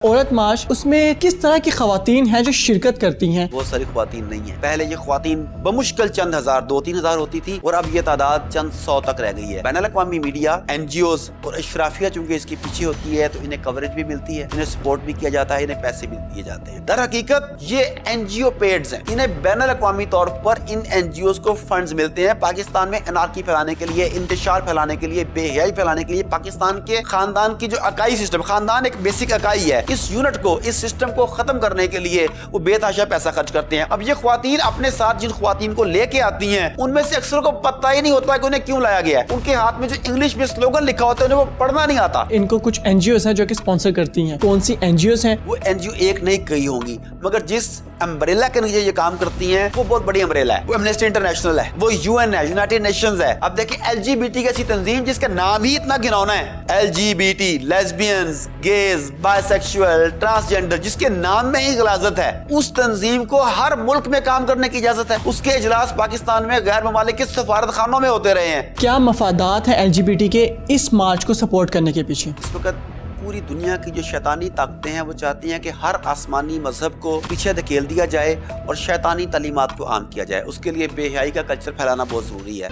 عورت مارچ اس میں کس طرح کی خواتین ہیں جو شرکت کرتی ہیں؟ بہت ساری خواتین نہیں ہیں۔ پہلے یہ خواتین بمشکل چند ہزار 2-3 ہزار ہوتی تھی اور اب یہ تعداد چند 100 تک رہ گئی ہے۔ بین الاقوامی میڈیا، این جی اوز اور اشرافیہ چونکہ اس کے پیچھے ہوتی ہے تو انہیں کوریج بھی ملتی ہے، انہیں سپورٹ بھی کیا جاتا ہے، انہیں پیسے بھی دیے جاتے ہیں۔ در حقیقت یہ این جی او پیڈز ہیں، انہیں بین الاقوامی طور پر ان این جی اوز کو فنڈز ملتے ہیں پاکستان میں انارکی پھیلانے کے لیے، انتشار پھیلانے کے لیے، بے حیائی پھیلانے کے لیے، پاکستان کے خاندان کی جو اکائی سسٹم، خاندان ایک بیسک اکائی ہے، اس یونٹ کو، اس سسٹم کو ختم کرنے کے لیے وہ بے تحاشا پیسہ خرچ کرتے ہیں۔ اب یہ خواتین اپنے ساتھ جن خواتین کو لے کے آتی ہیں ان میں سے اکثر کو پتہ ہی نہیں ہوتا کہ انہیں کیوں لایا گیا ہے۔ ان کے ہاتھ میں جو انگلش میں سلوگن لکھا ہوتا ہے انہیں وہ پڑھنا نہیں آتا۔ ان کو کچھ این جی اوز ہیں جو کہ اسپانسر کرتی ہیں، کون سی این جی اوز ہیں؟ وہ این جی او ایک نہیں کئی ہوں گی، مگر جس امبریلا کے نیچے یہ کام کرتی ہیں وہ بہت بڑی امبریلا ہے، وہ ایمنسٹی انٹرنیشنل ہے، وہ یو این ہے، یونائٹڈ نیشنز ہے۔ اب دیکھیں ایل جی بی ٹی کی ایسی تنظیم جس کا نام ہی اتنا گھنونا ہے، L G B T, lesbians, gays, bisexual, transgender, جس کے نام میں ہی غلاظت ہے، اس تنظیم کو ہر ملک میں کام کرنے کی اجازت ہے۔ اس کے اجلاس پاکستان میں غیر ممالک کے سفارت خانوں میں ہوتے رہے ہیں۔ کیا مفادات ہیں ایل جی بی ٹی کے اس مارچ کو سپورٹ کرنے کے پیچھے؟ اس وقت پوری دنیا کی جو شیطانی طاقتیں ہیں وہ چاہتی ہیں کہ ہر آسمانی مذہب کو پیچھے دھکیل دیا جائے اور شیطانی تعلیمات کو عام کیا جائے۔ اس کے لیے بے حیائی کا کلچر پھیلانا بہت ضروری ہے۔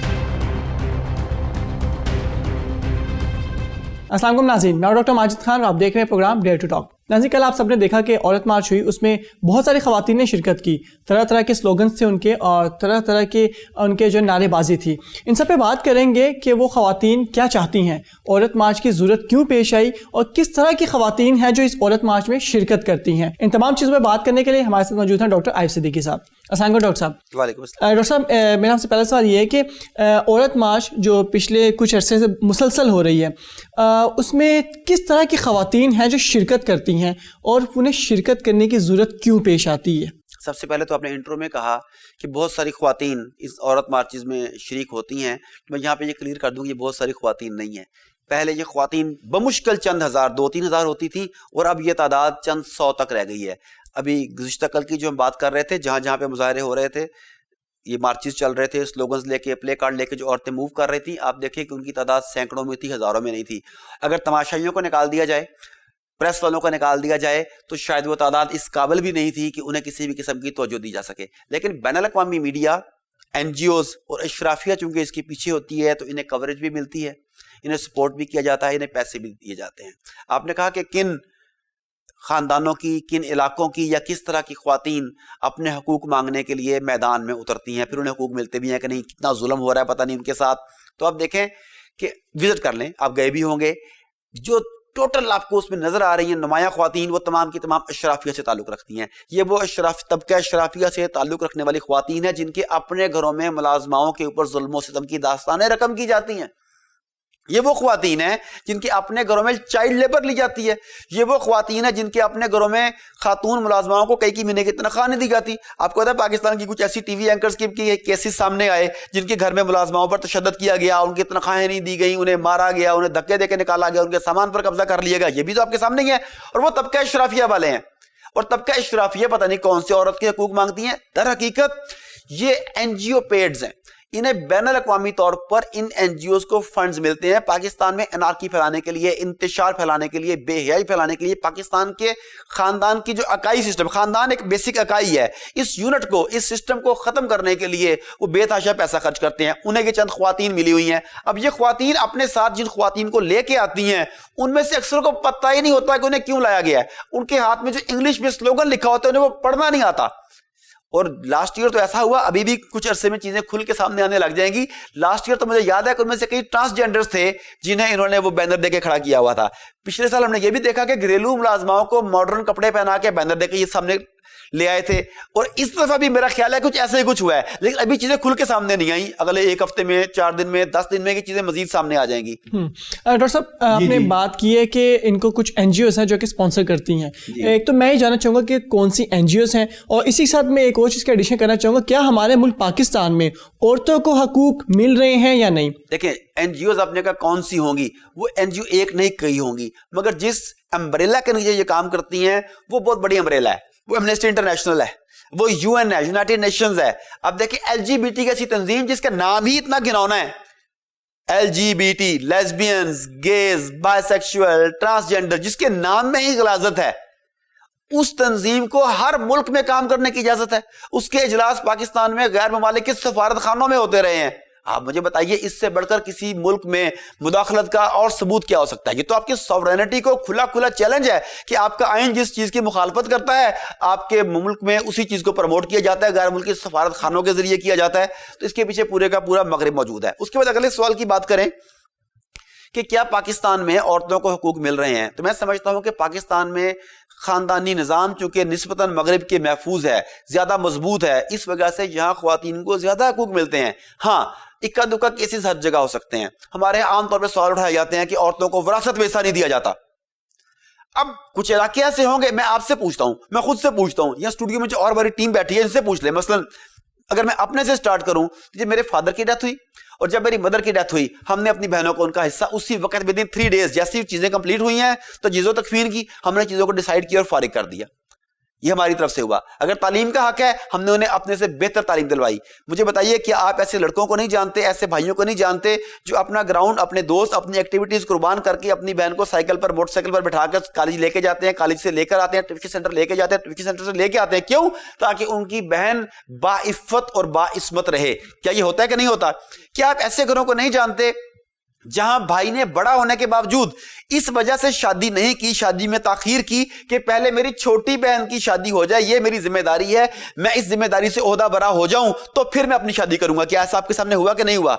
السلام علیکم ناظرین، میں ڈاکٹر ماجد خان اور آپ دیکھ رہے ہیں پروگرام ڈیئر ٹو ٹاک۔ ناظرین، کل آپ سب نے دیکھا کہ عورت مارچ ہوئی، اس میں بہت ساری خواتین نے شرکت کی، طرح طرح کے سلوگنز تھے ان کے اور طرح طرح کے ان کے جو نعرے بازی تھی۔ ان سب پہ بات کریں گے کہ وہ خواتین کیا چاہتی ہیں، عورت مارچ کی ضرورت کیوں پیش آئی اور کس طرح کی خواتین ہیں جو اس عورت مارچ میں شرکت کرتی ہیں۔ ان تمام چیزوں پہ بات کرنے کے لیے ہمارے ساتھ موجود ہیں ڈاکٹر عائف صدیقی صاحب۔ السلام علیکم ڈاکٹر صاحب۔ وعلیکم السلام۔ ڈاکٹر صاحب، میرا آپ سے پہلا سوال یہ ہے کہ عورت مارچ جو پچھلے کچھ عرصے سے مسلسل ہو رہی ہے، اس میں کس طرح کی خواتین ہیں جو شرکت کرتی ہیں اور انہیں شرکت کرنے کی ضرورت کیوں پیش آتی ہے؟ سب سے پہلے تو آپ نے انٹرو میں کہا کہ بہت ساری خواتین اس عورت مارچز میں شریک ہوتی ہیں۔ میں یہاں پہ یہ کلیئر کر دوں کہ یہ بہت ساری خواتین نہیں ہیں۔ پہلے یہ خواتین بمشکل چند ہزار 2-3 ہزار ہوتی تھی اور اب یہ تعداد چند 100 تک رہ گئی ہے۔ ابھی گزشتہ کل کی جو ہم بات کر رہے تھے، جہاں جہاں پہ مظاہرے ہو رہے تھے، یہ مارچز چل رہے تھے، سلوگنز لے کے، پلے کارڈ لے کے جو عورتیں موو کر رہی تھیں، آپ دیکھیں کہ ان کی تعداد سینکڑوں میں تھی، ہزاروں میں نہیں تھی۔ اگر تماشائیوں کو نکال دیا جائے، پریس والوں کو نکال دیا جائے تو شاید وہ تعداد اس قابل بھی نہیں تھی کہ انہیں کسی بھی قسم کی توجہ دی جا سکے۔ لیکن بین الاقوامی میڈیا، این جی اوز اور اشرافیہ چونکہ اس کے پیچھے ہوتی ہے تو انہیں کوریج بھی ملتی ہے، انہیں سپورٹ بھی کیا جاتا ہے، انہیں پیسے بھی دیے جاتے ہیں۔ آپ نے کہا کہ کن خاندانوں کی، کن علاقوں کی یا کس طرح کی خواتین اپنے حقوق مانگنے کے لیے میدان میں اترتی ہیں، پھر انہیں حقوق ملتے بھی ہیں کہ نہیں، کتنا ظلم ہو رہا ہے پتہ نہیں ان کے ساتھ۔ تو آپ دیکھیں کہ وزٹ کر لیں، آپ گئے بھی ہوں گے، جو ٹوٹل آپ کو اس میں نظر آ رہی ہیں نمایاں خواتین، وہ تمام کی تمام اشرافیہ سے تعلق رکھتی ہیں۔ یہ وہ طبقہ اشرافیہ سے تعلق رکھنے والی خواتین ہیں جن کے اپنے گھروں میں ملازماؤں کے اوپر ظلم و ستم کی داستانیں رقم کی جاتی ہیں۔ یہ وہ خواتین ہیں جن کے اپنے گھروں میں چائلڈ لیبر لی جاتی ہے۔ یہ وہ خواتین ہیں جن کے اپنے گھروں میں خاتون ملازماؤں کو کئی مہینے کی تنخواہ نہیں دی جاتی۔ آپ کو پتہ ہے پاکستان کی کچھ ایسی ٹی وی اینکرز کی کیسز سامنے آئے جن کے گھر میں ملازماؤں پر تشدد کیا گیا، ان کی تنخواہیں نہیں دی گئیں، انہیں مارا گیا، انہیں دھکے دے کے نکالا گیا، ان کے سامان پر قبضہ کر لیا گیا۔ یہ بھی تو آپ کے سامنے ہی ہے، اور وہ طبقہ اشرافیہ والے ہیں۔ اور طبقہ اشرافیہ پتہ نہیں کون سی عورت کے حقوق مانگتی ہیں۔ در حقیقت یہ این جی او پیڈز ہیں، انہیں بین الاقوامی طور پر ان این جی اوز کو فنڈز ملتے ہیں پاکستان میں انارکی پھیلانے کے لیے، انتشار پھیلانے کے لیے، بے حیائی پھیلانے کے لیے، پاکستان کے خاندان کی جو اکائی سسٹم، خاندان ایک بیسک اکائی ہے، اس یونٹ کو، اس سسٹم کو ختم کرنے کے لیے وہ بے تحاشا پیسہ خرچ کرتے ہیں۔ انہیں یہ چند خواتین ملی ہوئی ہیں۔ اب یہ خواتین اپنے ساتھ جن خواتین کو لے کے آتی ہیں ان میں سے اکثر کو پتہ ہی نہیں ہوتا کہ انہیں کیوں لایا گیا ہے۔ ان کے ہاتھ میں جو انگلش میں سلوگن لکھا ہوتا ہے انہیں وہ پڑھنا نہیں آتا۔ اور لاسٹ ایئر تو ایسا ہوا، ابھی بھی کچھ عرصے میں چیزیں کھل کے سامنے آنے لگ جائیں گی۔ لاسٹ ایئر تو مجھے یاد ہے کہ ان میں سے کئی ٹرانسجینڈرز تھے جنہیں انہوں نے وہ بینر دے کے کھڑا کیا ہوا تھا۔ پچھلے سال ہم نے یہ بھی دیکھا کہ گھریلو ملازماؤں کو ماڈرن کپڑے پہنا کے بینر دے کے یہ سامنے لے آئے تھے، اور اس دفعہ بھی میرا خیال ہے کچھ ایسا ہی کچھ ہوا ہے، لیکن ابھی چیزیں کھل کے سامنے نہیں آئیں۔ اگلے ایک ہفتے میں، 4 دن میں، 10 دن میں یہ چیزیں مزید سامنے آ جائیں گی۔ ڈاکٹر صاحب، آپ نے بات کی ہے کہ ان کو کچھ این جی اوز ہیں جو کہ اسپانسر کرتی ہیں۔ ایک تو میں یہ جاننا چاہوں گا کہ کون سی این جی اوز ہیں، اور اسی کے ساتھ میں ایک اور چیز کا ایڈیشن کرنا چاہوں گا، کیا ہمارے ملک پاکستان میں عورتوں کو حقوق مل رہے ہیں یا نہیں؟ دیکھیں، این جی اوز آپ نے کہا کون سی ہوں گی، وہ این جی او ایک نہیں کئی ہوں گی، مگر جس امبریلا کے نیچے یہ کام کرتی ہیں وہ بہت بڑی امبریلا ہے، وہ ایمنسٹی انٹرنیشنل ہے، وہ یو این ہے، یونائٹڈ نیشنز ہے۔ اب دیکھیں ایل جی بی ٹی کی ایسی تنظیم جس کا نام ہی اتنا گھنونا ہے، L G B T, lesbians, gays, bisexual, transgender, جس کے نام میں ہی غلاظت ہے، اس تنظیم کو ہر ملک میں کام کرنے کی اجازت ہے. اس کے اجلاس پاکستان میں غیر ممالک کے سفارت خانوں میں ہوتے رہے ہیں. آپ مجھے بتائیے اس سے بڑھ کر کسی ملک میں مداخلت کا اور ثبوت کیا ہو سکتا ہے؟ یہ تو آپ کی سوورینٹی کو کھلا کھلا چیلنج ہے کہ آپ کا آئین جس چیز کی مخالفت کرتا ہے آپ کے ملک میں اسی چیز کو پروموٹ کیا جاتا ہے, غیر ملکی سفارت خانوں کے ذریعے کیا جاتا ہے. تو اس کے پیچھے پورے کا پورا مغرب موجود ہے. اس کے بعد اگلے سوال کی بات کریں کہ کیا پاکستان میں عورتوں کو حقوق مل رہے ہیں, تو میں سمجھتا ہوں کہ پاکستان میں خاندانی نظام چونکہ نسبتاً مغرب کے محفوظ ہے, زیادہ مضبوط ہے, اس وجہ سے یہاں خواتین کو زیادہ حقوق ملتے ہیں. ہاں اکا دکا کیسز ہر جگہ ہو سکتے ہیں. ہمارے عام طور پہ سوال اٹھائے جاتے ہیں کہ عورتوں کو وراثت میں حصہ نہیں دیا جاتا. اب کچھ علاقے ایسے ہوں گے, میں آپ سے پوچھتا ہوں, میں خود سے پوچھتا ہوں, یا اسٹوڈیو میں جو اور بڑی ٹیم بیٹھی ہے ان سے پوچھ لیں. مثلا اگر میں اپنے سے سٹارٹ کروں, جب میرے فادر کی ڈیتھ ہوئی اور جب میری مدر کی ڈیتھ ہوئی, ہم نے اپنی بہنوں کو ان کا حصہ اسی وقت ود ان 3 days جیسی چیزیں کمپلیٹ ہوئی ہیں تو جیزو تکفین کی, ہم نے چیزوں کو ڈیسائیڈ کیا اور فارغ کر دیا. یہ ہماری طرف سے ہوا. اگر تعلیم کا حق ہے, ہم نے انہیں اپنے سے بہتر تعلیم دلوائی. مجھے بتائیے کہ آپ ایسے لڑکوں کو نہیں جانتے, ایسے بھائیوں کو نہیں جانتے جو اپنا گراؤنڈ, اپنے دوست, اپنی ایکٹیویٹیز قربان کر کے اپنی بہن کو سائیکل پر, موٹر سائیکل پر بٹھا کر کالج لے کے جاتے ہیں, کالج سے لے کر آتے ہیں, ٹیوشن سینٹر لے کے جاتے ہیں, ٹیوشن سینٹر سے لے کے آتے ہیں. کیوں؟ تاکہ ان کی بہن باعفت اور باعصمت رہے. کیا یہ ہوتا ہے کہ نہیں ہوتا؟ کیا آپ ایسے گھروں کو نہیں جانتے جہاں بھائی نے بڑا ہونے کے باوجود اس وجہ سے شادی نہیں کی, شادی میں تاخیر کی کہ پہلے میری چھوٹی بہن کی شادی ہو جائے, یہ میری ذمہ داری ہے, میں اس ذمہ داری سے عہدہ برا ہو جاؤں تو پھر میں اپنی شادی کروں گا. کیا ایسا آپ کے سامنے ہوا کہ نہیں ہوا؟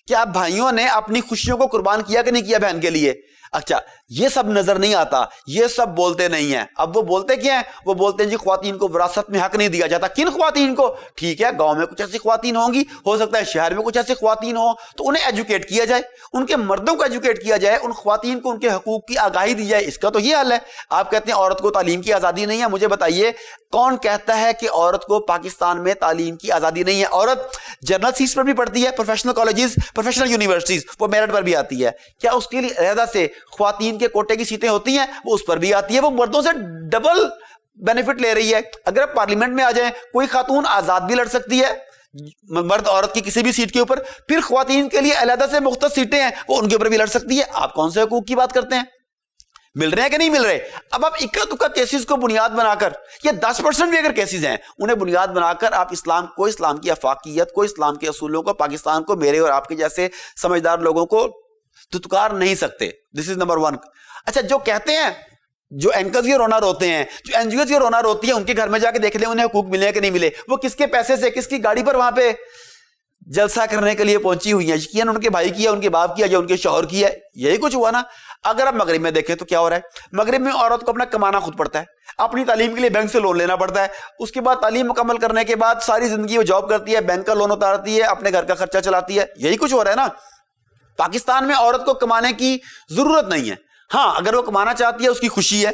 کیا بھائیوں نے اپنی خوشیوں کو قربان کیا کہ نہیں کیا بہن کے لیے؟ اچھا یہ سب نظر نہیں آتا, یہ سب بولتے نہیں ہیں. اب وہ بولتے کیا ہیں؟ وہ بولتے ہیں جی خواتین کو وراثت میں حق نہیں دیا جاتا. کن خواتین کو؟ ٹھیک ہے گاؤں میں کچھ ایسی خواتین ہوں گی, ہو سکتا ہے شہر میں کچھ ایسی خواتین ہوں, تو انہیں ایجوکیٹ کیا جائے, ان کے مردوں کو ایجوکیٹ کیا جائے, ان خواتین کو ان کے حقوق کی آگاہی دی جائے. اس کا تو یہ حل ہے. آپ کہتے ہیں عورت کو تعلیم کی آزادی نہیں ہے. مجھے بتائیے کون کہتا ہے کہ عورت کو پاکستان میں تعلیم کی آزادی نہیں ہے؟ عورت جنرل سیٹس پر بھی پڑھتی ہے, پروفیشنل کالجز, پروفیشنل یونیورسٹیز, وہ میرٹ پر بھی آتی ہے. کیا اس کے لیے علیحدہ سے خواتین کے کوٹے کی سیٹیں ہوتی ہیں؟ وہ اس پر بھی آتی ہے. وہ مردوں سے ڈبل بینیفٹ لے رہی ہے. اگر آپ پارلیمنٹ میں آ جائیں, کوئی خاتون آزاد بھی لڑ سکتی ہے, مرد عورت کی کسی بھی سیٹ کے اوپر. پھر خواتین کے لیے علیحدہ سے مختص سیٹیں ہیں, وہ ان کے اوپر بھی لڑ سکتی ہے. آپ کون سے حقوق کی بات کرتے ہیں؟ مل رہے ہیں کہ نہیں مل رہے؟ اب آپ اکا دکا کیسز کو بنیاد بنا کر, یا 10% بھی اگر کیسز ہیں انہیں بنیاد بنا کر آپ اسلام کو, اسلام کی افاقیت کو, اسلام کے اصولوں کو, پاکستان کو, میرے اور آپ کے جیسے سمجھدار لوگوں کو دھتکار نہیں سکتے. دس از نمبر 1. اچھا جو کہتے ہیں, جو اینکرز یہ رونا روتے ہیں, جو این جی اوز یہ رونا روتی ہیں, ان کے گھر میں جا کے دیکھ لیں انہیں حقوق ملے کہ نہیں ملے. وہ کس کے پیسے سے, کس کی گاڑی پر وہاں پہ جلسہ کرنے کے لیے پہنچی ہوئی ہیں؟ یقیناً ان کے بھائی کی ہے, ان کے باپ کی ہے, یا ان کے شوہر کی ہے. یہی کچھ ہوا نا. اگر آپ مغرب میں دیکھیں تو کیا ہو رہا ہے؟ مغرب میں عورت کو اپنا کمانا خود پڑتا ہے, اپنی تعلیم کے لیے بینک سے لون لینا پڑتا ہے. اس کے بعد تعلیم مکمل کرنے کے بعد ساری زندگی وہ جاب کرتی ہے, بینک کا لون اتارتی ہے, اپنے گھر کا خرچہ چلاتی ہے. یہی کچھ ہو رہا ہے نا. پاکستان میں عورت کو کمانے کی ضرورت نہیں ہے. ہاں اگر وہ کمانا چاہتی ہے اس کی خوشی ہے,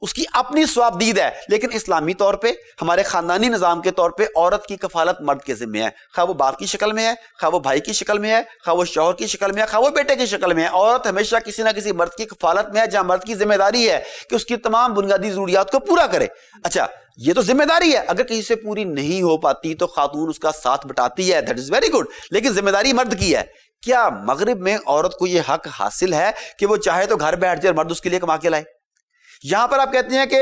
اس کی اپنی ثوابدید ہے, لیکن اسلامی طور پہ, ہمارے خاندانی نظام کے طور پہ عورت کی کفالت مرد کے ذمہ ہے. خواہ وہ باپ کی شکل میں ہے, خواہ وہ بھائی کی شکل میں ہے, خواہ وہ شوہر کی شکل میں ہے, خواہ وہ بیٹے کی شکل میں ہے. عورت ہمیشہ کسی نہ کسی مرد کی کفالت میں ہے, جہاں مرد کی ذمہ داری ہے کہ اس کی تمام بنیادی ضروریات کو پورا کرے. اچھا یہ تو ذمہ داری ہے, اگر کسی سے پوری نہیں ہو پاتی تو خاتون اس کا ساتھ بٹاتی ہے, دیٹ از ویری گڈ, لیکن ذمہ داری مرد کی ہے. کیا مغرب میں عورت کو یہ حق حاصل ہے کہ وہ چاہے تو گھر بیٹھ جائے, مرد اس کے لیے کما کے لائے؟ یہاں پر آپ کہتے ہیں کہ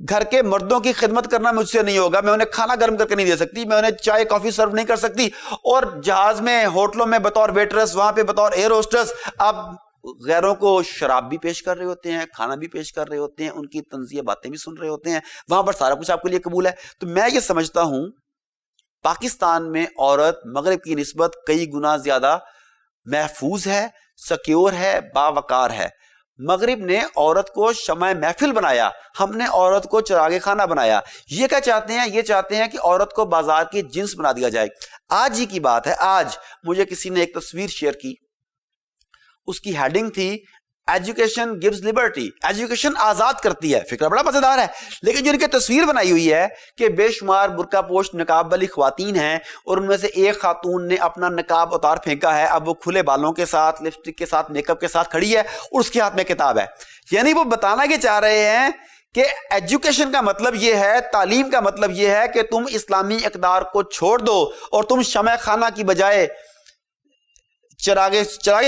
گھر کے مردوں کی خدمت کرنا مجھ سے نہیں ہوگا, میں انہیں کھانا گرم کر کے نہیں دے سکتی, میں انہیں چائے کافی سرو نہیں کر سکتی, اور جہاز میں, ہوٹلوں میں بطور ویٹرس, وہاں پہ بطور ایئر ہوسٹس آپ غیروں کو شراب بھی پیش کر رہے ہوتے ہیں, کھانا بھی پیش کر رہے ہوتے ہیں, ان کی طنزیہ باتیں بھی سن رہے ہوتے ہیں, وہاں پر سارا کچھ آپ کے لیے قبول ہے. تو میں یہ سمجھتا ہوں پاکستان میں عورت مغرب کی نسبت کئی گنا زیادہ محفوظ ہے, سیکیور ہے, باوقار ہے. مغرب نے عورت کو شمع محفل بنایا, ہم نے عورت کو چراغ خانہ بنایا. یہ کیا چاہتے ہیں؟ یہ چاہتے ہیں کہ عورت کو بازار کی جنس بنا دیا جائے. آج ہی کی بات ہے, آج مجھے کسی نے ایک تصویر شیئر کی, اس کی ہیڈنگ تھی ایجوکیشن گیوز لبرٹی, ایجوکیشن آزاد کرتی ہے. فکر بڑا مزیدار ہے, لیکن جو ان کی تصویر بنائی ہوئی ہے کہ بے شمار برقع پوش نقاب والی خواتین ہیں, اور ان میں سے ایک خاتون نے اپنا نقاب اتار پھینکا ہے, اب وہ کھلے بالوں کے ساتھ, لپسٹک کے ساتھ, میک اپ کے ساتھ کھڑی ہے, اور اس کے ہاتھ میں کتاب ہے. یعنی وہ بتانا یہ چاہ رہے ہیں کہ ایجوکیشن کا مطلب یہ ہے, تعلیم کا مطلب یہ ہے کہ تم اسلامی اقدار کو چھوڑ دو اور تم شمع خانہ کی بجائے, چراغ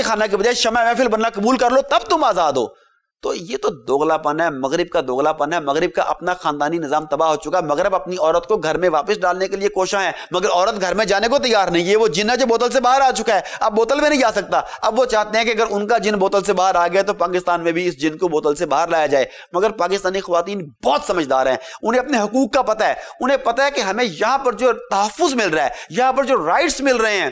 خانہ کے بجائے شمع محفل بننا قبول کر لو, تب تم آزاد ہو. تو یہ تو دوگلا پن ہے، مغرب کا دوگلا پن ہے. مغرب کا اپنا خاندانی نظام تباہ ہو چکا. مغرب اپنی عورت کو گھر میں واپس ڈالنے کے لیے کوشاں ہے، مگر عورت گھر میں جانے کو تیار نہیں. یہ وہ جن ہے جو بوتل سے باہر آ چکا ہے، اب بوتل میں نہیں جا سکتا. اب وہ چاہتے ہیں کہ اگر ان کا جن بوتل سے باہر آ گیا تو پاکستان میں بھی اس جن کو بوتل سے باہر لایا جائے. مگر پاکستانی خواتین بہت سمجھدار ہیں، انہیں اپنے حقوق کا پتہ ہے. انہیں پتہ ہے کہ ہمیں یہاں پر جو تحفظ مل رہا ہے، یہاں پر جو رائٹس مل رہے ہیں،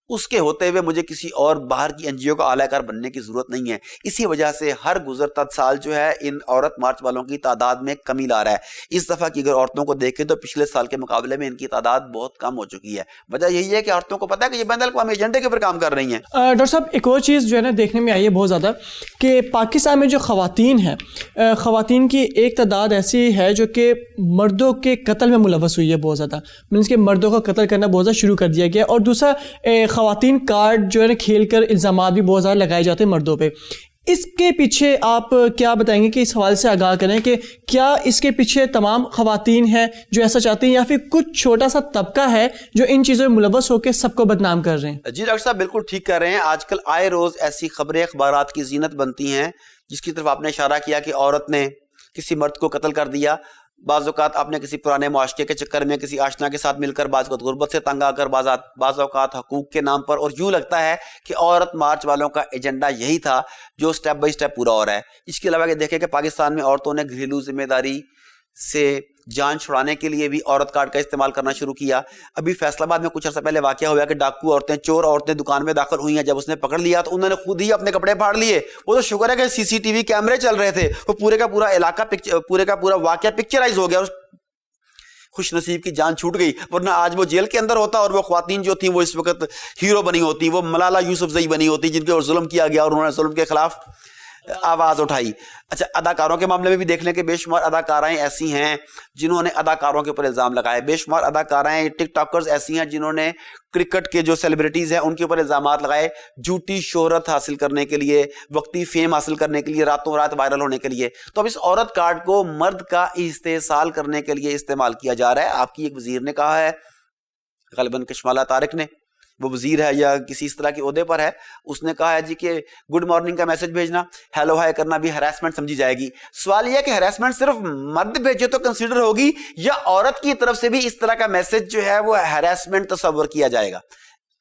اس کے ہوتے ہوئے مجھے کسی اور باہر کی NGO کا اعلی کار بننے کی ضرورت نہیں ہے. اسی وجہ سے ہر گزرتا سال جو ہے ان عورت مارچ والوں کی تعداد میں کمی لا رہا ہے. اس دفعہ کی اگر عورتوں کو دیکھیں تو پچھلے سال کے مقابلے میں ان کی تعداد بہت کم ہو چکی ہے. وجہ یہی ہے کہ عورتوں کو پتہ ہے کہ یہ بین الاقوامی ایجنڈے کے اوپر کام کر رہی ہیں. ڈاکٹر صاحب ایک اور چیز جو ہے نا دیکھنے میں آئی ہے بہت زیادہ کہ پاکستان میں جو خواتین ہیں، خواتین کی ایک تعداد ایسی ہے جو کہ مردوں کے قتل میں ملوث ہوئی ہے بہت زیادہ، مینس کہ مردوں کا قتل کرنا بہت زیادہ شروع کر دیا گیا. اور دوسرا خواتین کارڈ جو ہے نا کھیل کر الزامات بھی بہت زیادہ لگائے جاتے ہیں مردوں پہ. اس کے پیچھے آپ کیا بتائیں گے کہ اس حوالے سے آگاہ کریں کہ کیا اس کے پیچھے تمام خواتین ہیں جو ایسا چاہتی ہیں، یا پھر کچھ چھوٹا سا طبقہ ہے جو ان چیزوں میں ملوث ہو کے سب کو بدنام کر رہے ہیں؟ جی ڈاکٹر صاحب بالکل ٹھیک کہہ رہے ہیں. آج کل آئے روز ایسی خبریں اخبارات کی زینت بنتی ہیں جس کی طرف آپ نے اشارہ کیا کہ عورت نے کسی مرد کو قتل کر دیا. بعض اوقات آپ نے کسی پرانے معاشرے کے چکر میں کسی آشنا کے ساتھ مل کر، بعض اوقات غربت سے تنگ آ کر، بعض اوقات حقوق کے نام پر. اور یوں لگتا ہے کہ عورت مارچ والوں کا ایجنڈا یہی تھا جو سٹیپ بائی سٹیپ پورا ہو رہا ہے. اس کے علاوہ کہ دیکھیں کہ پاکستان میں عورتوں نے گھریلو ذمہ داری سے جان چھڑانے کے لیے بھی عورت کارڈ کا استعمال کرنا شروع کیا. ابھی فیصل آباد میں کچھ عرصہ پہلے واقعہ ہوا کہ ڈاکو عورتیں، چور عورتیں دکان میں داخل ہوئی ہیں. جب اس نے پکڑ لیا تو انہوں نے خود ہی اپنے کپڑے پھاڑ لیے. وہ تو شکر ہے کہ CCTV کیمرے چل رہے تھے، وہ پورے کا پورا علاقہ، پورے کا پورا واقعہ پکچرائز ہو گیا. خوش نصیب کی جان چھوٹ گئی، ورنہ آج وہ جیل کے اندر ہوتا اور وہ خواتین جو تھیں وہ اس وقت ہیرو بنی ہوتی، وہ ملالہ یوسفزئی بنی ہوتی جن کے اور ظلم کیا گیا اور انہوں نے ظلم کے خلاف آواز اٹھائی. اچھا اداکاروں کے معاملے میں بھی دیکھ لیں کہ بے شمار اداکارائیں ایسی ہیں جنہوں نے اداکاروں کے اوپر الزام لگائے. بے شمار اداکارائیں، ٹک ٹاکرز ایسی ہیں جنہوں نے کرکٹ کے جو سیلیبریٹیز ہیں ان کے اوپر الزامات لگائے، جھوٹی شہرت حاصل کرنے کے لیے، وقتی فیم حاصل کرنے کے لیے، راتوں رات وائرل ہونے کے لیے. تو اب اس عورت کارڈ کو مرد کا استحصال کرنے کے لیے استعمال کیا جا رہا ہے. آپ کی ایک وزیر نے کہا ہے، غالباً کشمالہ طارق نے، وہ وزیر ہے یا کسی اس طرح کے عہدے پر ہے، اس نے کہا ہے جی کہ گڈ مارننگ کا میسج بھیجنا، ہیلو ہائے کرنا بھی ہراسمنٹ سمجھی جائے گی. سوال یہ ہے کہ ہراسمنٹ صرف مرد بھیجے تو کنسیڈر ہوگی یا عورت کی طرف سے بھی اس طرح کا میسج جو ہے وہ ہراسمنٹ تصور کیا جائے گا؟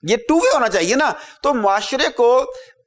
یہ ٹو وے ہونا چاہیے نا. تو معاشرے کو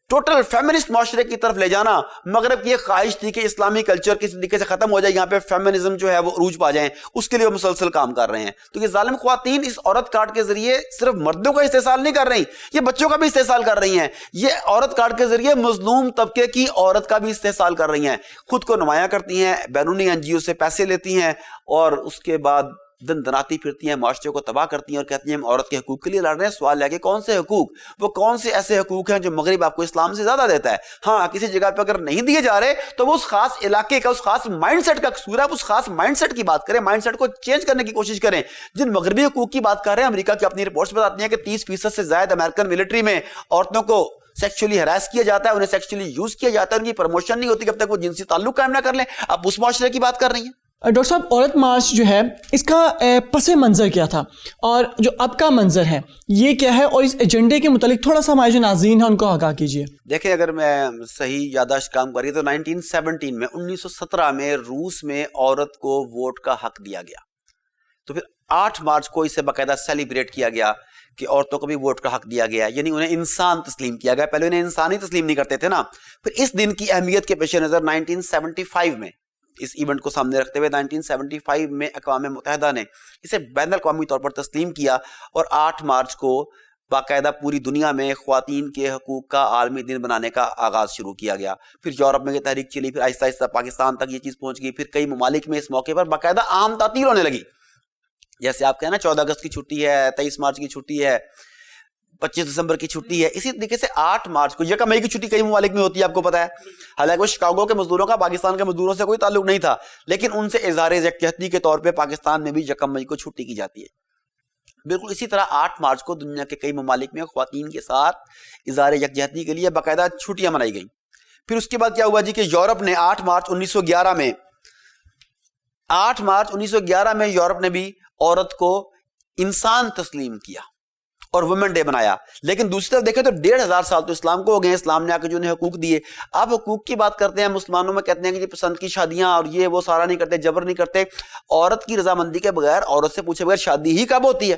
ٹوٹل فیمنسٹ معاشرے کی طرف لے جانا، مغرب کی ایک خواہش تھی کہ اسلامی کلچر کسی طریقے سے ختم ہو جائے، یہاں پہ فیمنزم جو ہے وہ عروج پا جائیں، اس کے لیے وہ مسلسل کام کر رہے ہیں. تو یہ ظالم خواتین اس عورت کارڈ کے ذریعے صرف مردوں کا استحصال نہیں کر رہی، یہ بچوں کا بھی استحصال کر رہی ہیں. یہ عورت کارڈ کے ذریعے مظلوم طبقے کی عورت کا بھی استحصال کر رہی ہیں. خود کو نمایاں کرتی ہیں، بیرونی NGO سے پیسے لیتی ہیں اور اس کے بعد دن دناتی پھرتی ہیں، معاشرے کو تباہ کرتی ہیں اور کہتی ہیں ہم عورت کے حقوق کے لیے لڑ رہے ہیں. سوال ہے کہ کون سے حقوق؟ وہ کون سے ایسے حقوق ہیں جو مغرب آپ کو اسلام سے زیادہ دیتا ہے؟ ہاں کسی جگہ پہ اگر نہیں دیے جا رہے تو وہ اس خاص علاقے کا، اس خاص مائنڈ سیٹ کا قصور ہے. اس خاص مائنڈ سیٹ کی بات کریں، مائنڈ سیٹ کو چینج کرنے کی کوشش کریں. جن مغربی حقوق کی بات کر رہے ہیں، امریکہ کی اپنی رپورٹس بتاتی ہیں کہ 30% سے زائد امریکن ملٹری میں عورتوں کو سیکچولی ہراس کیا جاتا ہے، انہیں سیکچولی یوز کیا جاتا ہے، ان کی پروموشن نہیں ہوتی جب تک وہ جنسی تعلق قائم نہ کر لیں. اب اس معاشرے کی بات کر رہی ہیں. ڈاکٹر صاحب عورت مارچ جو ہے اس کا پس منظر کیا تھا اور جو اب کا منظر ہے یہ کیا ہے، اور اس ایجنڈے کے متعلق تھوڑا سا ہمارے جو ناظرین ہیں ان کو آگاہ کیجیے. دیکھیں اگر میں صحیح یادداشت کام کری تو 1917 میں 1917 میں روس میں عورت کو ووٹ کا حق دیا گیا. تو پھر 8 مارچ کو اسے باقاعدہ سیلیبریٹ کیا گیا کہ عورتوں کو بھی ووٹ کا حق دیا گیا، یعنی انہیں انسان تسلیم کیا گیا. پہلے انہیں انسان ہی تسلیم نہیں کرتے تھے نا. پھر اس دن کی اہمیت کے پیش نظر 1975 میں اس ایونٹ کو سامنے رکھتے ہوئے 1975 میں اقوام متحدہ نے اسے بین الاقوامی طور پر تسلیم کیا اور 8 مارچ کو باقاعدہ پوری دنیا میں خواتین کے حقوق کا عالمی دن بنانے کا آغاز شروع کیا گیا. پھر یورپ میں یہ تحریک چلی، پھر آہستہ آہستہ پاکستان تک یہ چیز پہنچ گئی. پھر کئی ممالک میں اس موقع پر باقاعدہ عام تعطیل ہونے لگی. جیسے آپ کہیں نا 14 اگست کی چھٹی ہے، 23 مارچ کی چھٹی ہے، 25 دسمبر کی چھٹی ہے. اسی طریقے سے 8 مارچ کو 1 مئی کی چھٹی کئی ممالک میں ہوتی ہے، آپ کو پتا ہے. حالانکہ وہ شکاگو کے مزدوروں کا پاکستان کے مزدوروں سے کوئی تعلق نہیں تھا، لیکن ان سے اظہار یکجہتی کے طور پہ پاکستان میں بھی 1 مئی کو چھٹی کی جاتی ہے. بالکل اسی طرح 8 مارچ کو دنیا کے کئی ممالک میں خواتین کے ساتھ اظہار یکجہتی کے لیے باقاعدہ چھٹیاں منائی گئیں. پھر اس کے بعد کیا ہوا جی کہ یورپ نے 8 مارچ 1911 میں یورپ نے بھی عورت کو انسان تسلیم کیا اور وومن ڈے بنایا. لیکن دوسری طرف دیکھیں تو 1500 سال تو اسلام کو ہو گئے, اسلام نے آ کے جو انہیں حقوق دیے. آپ حقوق کی بات کرتے ہیں, مسلمانوں میں کہتے ہیں کہ یہ پسند کی شادیاں اور یہ وہ سارا نہیں کرتے, جبر نہیں کرتے. عورت کی رضامندی کے بغیر, عورت سے پوچھے بغیر شادی ہی کب ہوتی ہے؟